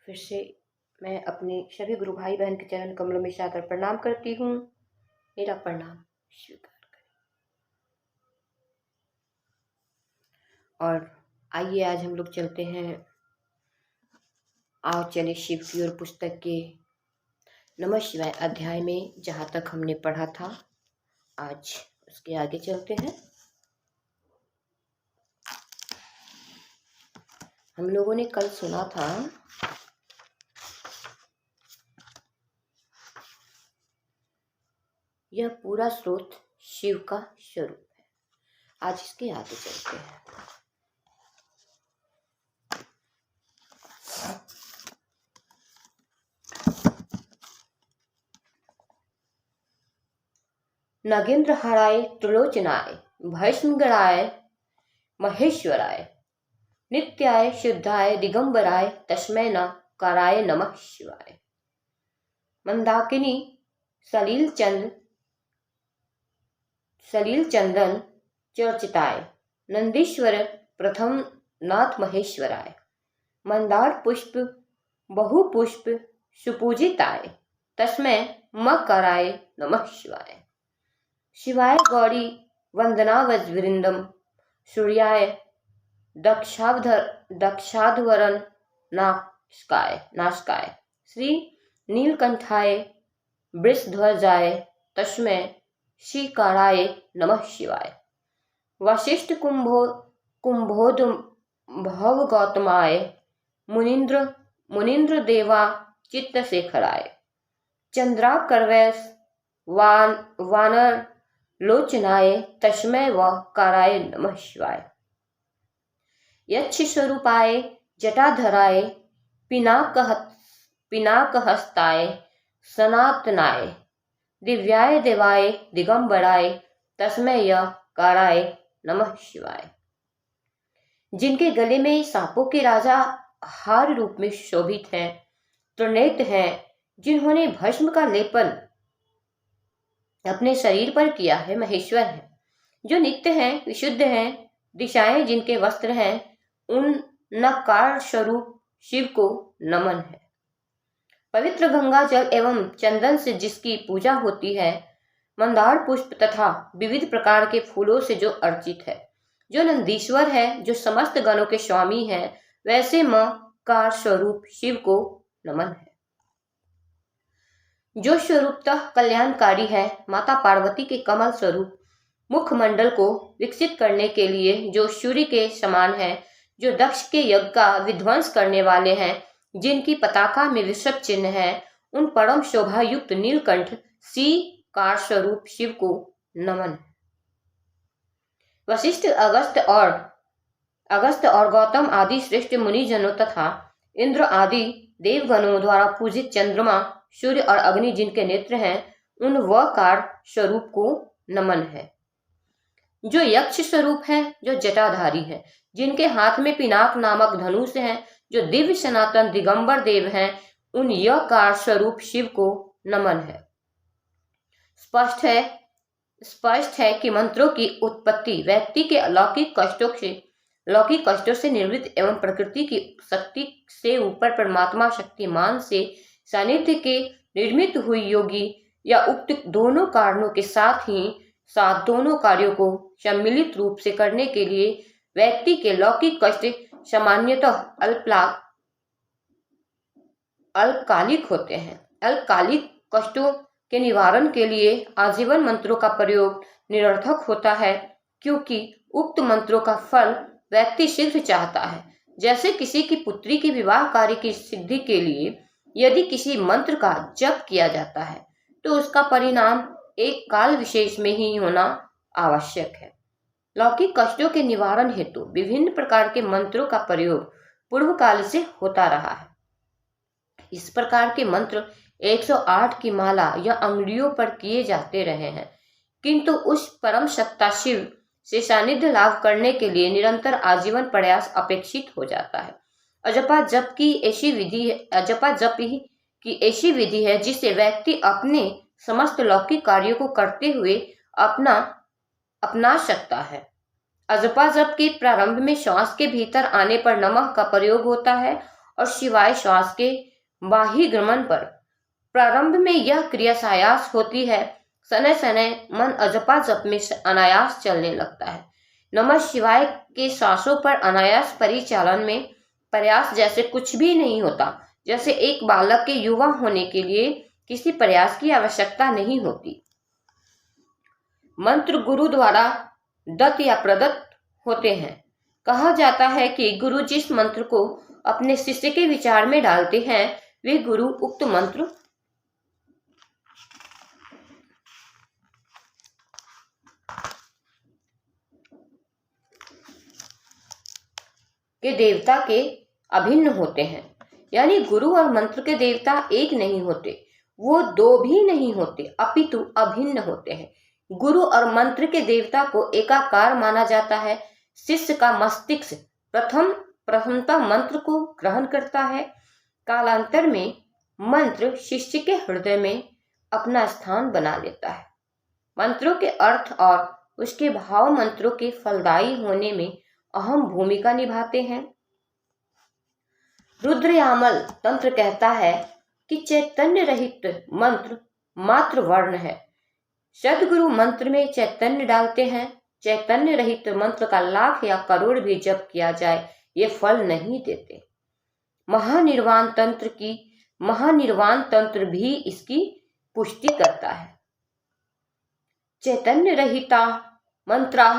फिर से मैं अपने सभी गुरु भाई बहन के चरण कमलों में सादर प्रणाम करती हूँ। मेरा प्रणाम स्वीकार करें। और आइए आज हम लोग चलते हैं आओ चले शिव की ओर पुस्तक के नमः शिवाय अध्याय में, जहाँ तक हमने पढ़ा था आज उसके आगे चलते हैं। हम लोगों ने कल सुना था यह पूरा स्रोत शिव का स्वरूप है। आज इसके आगे चलते हैं। नगेंद्र हराय त्रिलोचनाय भस्मगणाय महेश्वराय नित्याय शुद्धाय दिगंबराय तस्मै न काराय नमः शिवाय। मंदाकिनी सलील चंदन चर्चिताय नंदीश्वर प्रथम नाथ महेश्वराय मंदार पुष्प बहुपुष्प सुपूजिताय तस्मै मकराय नमः शिवाय। शिवाय गौरी वंदनावृंदम सूर्याय दक्षाध्वरन नाशकाय श्री नीलकंठाय वृषध्वजाय तस्मै श्रीकाराय नमः शिवाय। वशिष्ठ कुंभोद्भव गौतमाय मुनीन्द्र देवा चित्तशेखराय चंद्राकरवैस वानर लोचनाय तस्मै व काराय नमः शिवाय। यक्ष स्वरूपाय जटाधराय पिनाकहस्ताय सनातनाय दिव्याय देवाय दिगंबराय तस्मै य काराय नमः शिवाय। जिनके गले में सांपों के राजा हार रूप में शोभित हैं, त्रिनेत्र हैं, जिन्होंने भस्म का लेपन अपने शरीर पर किया है, महेश्वर है, जो नित्य हैं, विशुद्ध हैं, दिशाएं जिनके वस्त्र हैं, उन नकार स्वरूप शिव को नमन है। पवित्र गंगा जल एवं चंदन से जिसकी पूजा होती है, मंदार पुष्प तथा विविध प्रकार के फूलों से जो अर्चित है, जो नंदीश्वर है, जो समस्त गणों के स्वामी है, वैसे मकार स्वरूप शिव को नमन है। जो स्वरूपतः कल्याणकारी है, माता पार्वती के कमल स्वरूप मुखमंडल को विकसित करने के लिए जो सूर्य के समान है, जो दक्ष के यज्ञ का विध्वंस करने वाले हैं, जिनकी पताका में वृषभ चिन्ह है, उन परम शोभा युक्त नीलकंठ कार स्वरूप शिव को नमन है। वशिष्ठ अगस्त और गौतम आदि श्रेष्ठ मुनिजनों तथा इंद्र आदि देवगणों द्वारा पूजित चंद्रमा, सूर्य और अग्नि जिनके नेत्र हैं, उन वकार स्वरूप को नमन है। जो यक्ष स्वरूप है, जो जटाधारी है, जिनके हाथ में पिनाक नामक धनुष है, जो दिव्य सनातन दिगंबर देव हैं, उन यकार स्वरूप शिव को नमन है। स्पष्ट है कि मंत्रों की उत्पत्ति व्यक्ति के अलौकिक कष्टों से निवृत्त एवं प्रकृति की शक्ति से ऊपर परमात्मा शक्तिमान से सानिध्य के निर्मित हुई योगी या उक्त दोनों कारणों के साथ दोनों कार्यों को सम्मिलित रूप से करने के लिए व्यक्ति के लौकिक कष्ट सामान्यतः अल्पकालिक होते हैं। अल्पकालिक कष्टों के निवारण के लिए आजीवन मंत्रों का प्रयोग निरर्थक होता है, क्योंकि उक्त मंत्रों का फल व्यक्ति शीघ्र चाहता है। जैसे किसी की पुत्री की विवाह कार्य की सिद्धि के लिए यदि किसी मंत्र का जप किया जाता है, तो उसका परिणाम एक काल विशेष में ही होना आवश्यक है। लौकिक कष्टों के निवारण हेतु विभिन्न प्रकार के मंत्रों का प्रयोग पूर्व काल से होता रहा है। इस प्रकार के मंत्र 108 की माला या अंगुलियों पर किए जाते रहे हैं, किंतु उस परम सत्ता शिव से सानिध्य लाभ करने के लिए निरंतर आजीवन प्रयास अपेक्षित हो जाता है। अजपा जप की ऐसी विधि है जिसे व्यक्ति अपने समस्त लौकिक कार्यों को करते हुए अपना सकता है। अजपा जप के प्रारंभ में श्वास के भीतर आने पर नमः का प्रयोग होता है और शिवाय श्वास के बाह्यगमन पर। प्रारंभ में यह क्रिया सायास होती है, शनै शनै मन अजपा जप में अनायास चलने लगता है। नमः शिवाय के श्वासों पर अनायास परिचालन में प्रयास जैसे कुछ भी नहीं होता, जैसे एक बालक के युवा होने के लिए किसी प्रयास की आवश्यकता नहीं होती। मंत्र गुरु द्वारा दत्त या प्रदत्त होते हैं। कहा जाता है कि गुरु जिस मंत्र को अपने शिष्य के विचार में डालते हैं, वे गुरु उक्त मंत्र के देवता के अभिन्न होते हैं। यानी गुरु और मंत्र के देवता एक नहीं होते, वो दो भी नहीं होते, अपितु अभिन्न होते हैं। गुरु और मंत्र के देवता को एकाकार माना जाता है। शिष्य का मस्तिष्क प्रथमतः मंत्र को ग्रहण करता है। कालांतर में मंत्र शिष्य के हृदय में अपना स्थान बना लेता है। मंत्रों के अर्थ और उसके भाव मंत्रों के फलदायी होने में अहम भूमिका निभाते हैं। रुद्रयामल तंत्र कहता है कि चैतन्य रहित मंत्र मात्र वर्ण है। सदगुरु मंत्र में चैतन्य डालते हैं। चैतन्य रहित मंत्र का लाख या करोड़ भी जप किया जाए, ये फल नहीं देते। महानिर्वाण तंत्र भी इसकी पुष्टि करता है। चैतन्य रहिता मंत्रा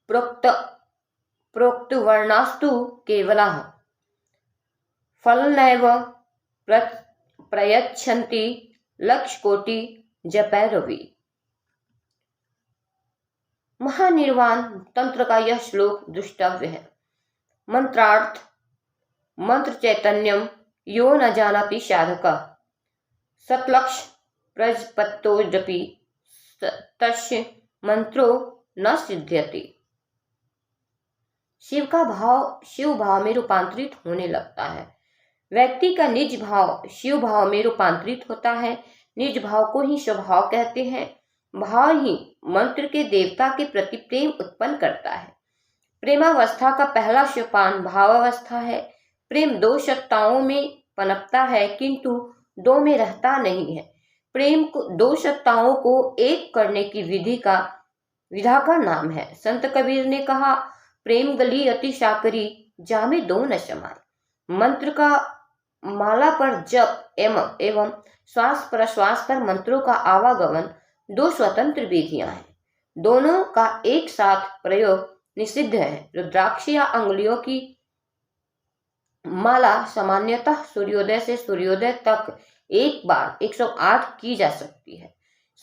प्रोक्त वर्णास्तु केवलः फलनैव प्रयच्छन्ति लक्ष कोटि जपैरवि। महानिर्वाण तंत्र का यह श्लोक दृष्टव्य है। मंत्रार्थ मंत्र चैतन्यम यो न जानाति साधकः सतलक्ष प्रजपत्तोऽपि तस्य मंत्रो न सिद्ध्यति। शिव भाव में रूपांतरित होने लगता है। व्यक्ति का निज भाव शिव भाव में रूपांतरित होता है। निज भाव को ही स्वभाव कहते हैं। भाव ही मंत्र के देवता के प्रति प्रेम उत्पन्न करता है। प्रेमावस्था का पहला सोपान भावावस्था है। प्रेम दो सत्ताओं में पनपता है, किंतु दो में रहता नहीं है। प्रेम को दो सत्ताओं को एक करने की विधा का नाम है। संत कबीर ने कहा, प्रेम गली अति साकरी जामे दो न समाये। मंत्र का माला पर जप एवं श्वास प्रश्वास पर मंत्रों का आवागमन दो स्वतंत्र विधियां हैं। दोनों का एक साथ प्रयोग निषिद्ध है। रुद्राक्ष या अंगुलियों की माला सामान्यतः सूर्योदय से सूर्योदय तक एक बार 108 की जा सकती है।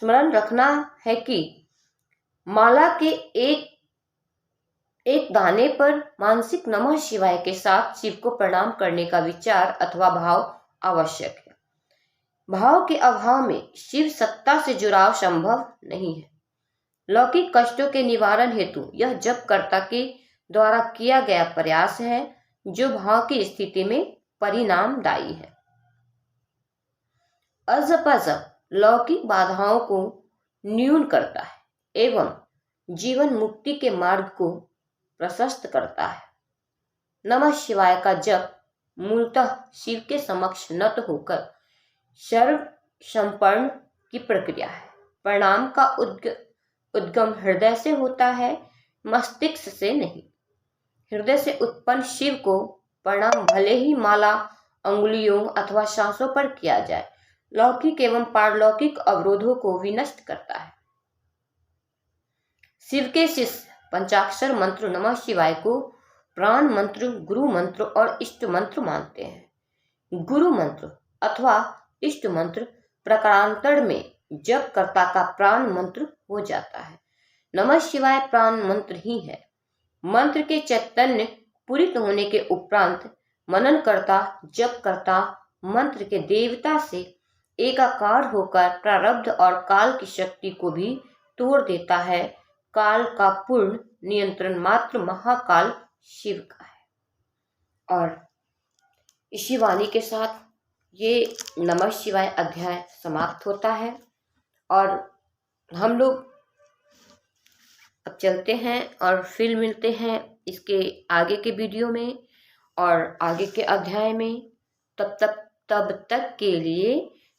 स्मरण रखना है कि माला के एक दाने पर मानसिक नमः शिवाय के साथ शिव को प्रणाम करने का विचार अथवा भाव आवश्यक है। भाव के अभाव में शिव सत्ता से जुड़ाव संभव नहीं है। लौकिक कष्टों के निवारण हेतु यह जपकर्ता के द्वारा किया गया प्रयास है, जो भाव की स्थिति में परिणामदायी है। अजपजप लौकिक बाधाओं को न्यून करता है एवं जीवन मुक्ति के मार्ग को प्रशस्त करता है। नमः शिवाय का जप मूलतः शिव के समक्ष नत होकर सर्व समर्पण की प्रक्रिया है। प्रणाम का उद्गम हृदय से होता है, मस्तिष्क से नहीं। हृदय से उत्पन्न शिव को प्रणाम भले ही माला, अंगुलियों अथवा सांसों पर किया जाए, लौकिक एवं पारलौकिक अवरोधों को विनष्ट करता है। शिव के शिष्य पंचाक्षर मंत्र नमः शिवाय को प्राण मंत्र, गुरु मंत्र और इष्ट मंत्र मानते हैं। गुरु मंत्र अथवा इष्ट मंत्र प्रकारांतर में जपकर्ता का प्राण मंत्र हो जाता है। नमः शिवाय प्राण मंत्र ही है। मंत्र के चैतन्य पूरित होने के उपरांत मनन करता जपकर्ता मंत्र के देवता से एकाकार होकर प्रारब्ध और काल की शक्ति को भी तोड़ देता है। काल का पूर्ण नियंत्रण मात्र महाकाल शिव का है। और इसी वाणी के साथ ये नमः शिवाय अध्याय समाप्त होता है और हम लोग अब चलते हैं और फिर मिलते हैं इसके आगे के वीडियो में। और आगे के अध्याय में। तब तक के लिए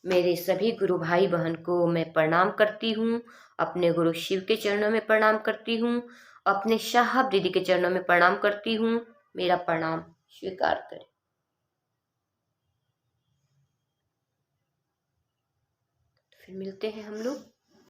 मेरे सभी गुरु भाई बहन को मैं प्रणाम करती हूँ, अपने गुरु शिव के चरणों में प्रणाम करती हूँ, अपने शाहब दीदी के चरणों में प्रणाम करती हूँ। मेरा प्रणाम स्वीकार करें। फिर मिलते हैं हम लोग